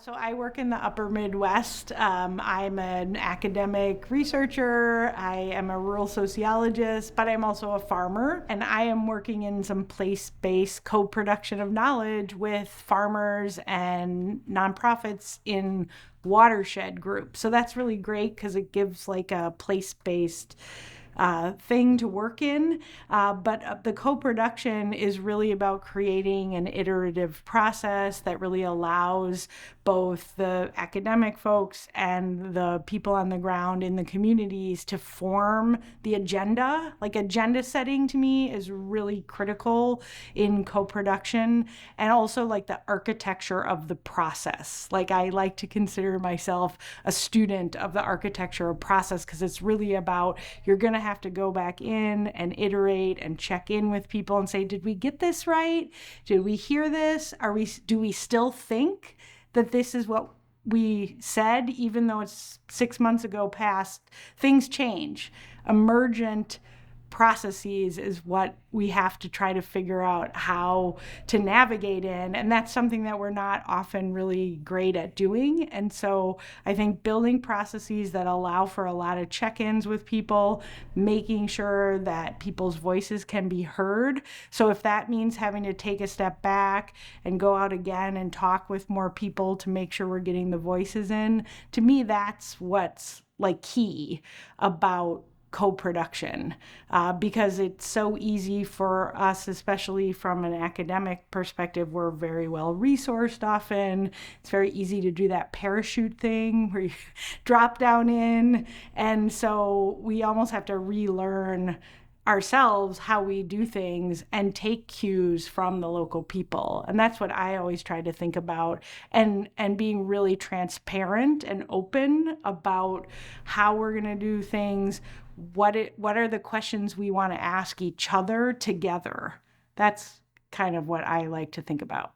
So I work in the upper Midwest. I'm an academic researcher. I am a rural sociologist, but I'm also a farmer. And I am working in some place-based co-production of knowledge with farmers and nonprofits in watershed groups. So that's really great because it gives like a place-based thing to work in. But the co production is really about creating an iterative process that really allows both the academic folks and the people on the ground in the communities to form the agenda. Like, agenda setting to me is really critical in co production, and also like the architecture of the process. Like, I like to consider myself a student of the architecture of process because it's really about you're going to have to go back in and iterate and check in with people and say, did we get this right? Did we hear this? Do we still think that this is what we said, even though it's 6 months ago past? Things change. Emergent processes is what we have to try to figure out how to navigate in, and that's something that we're not often really great at doing. And so I think building processes that allow for a lot of check-ins with people, making sure that people's voices can be heard. So if that means having to take a step back and go out again and talk with more people to make sure we're getting the voices in, to me that's what's like key about co-production, because it's so easy for us, especially from an academic perspective. We're very well resourced often. It's very easy to do that parachute thing where you drop down in, and so we almost have to relearn ourselves how we do things and take cues from the local people. And that's what I always try to think about, and being really transparent and open about how we're going to do things. What are the questions we want to ask each other together? That's kind of what I like to think about.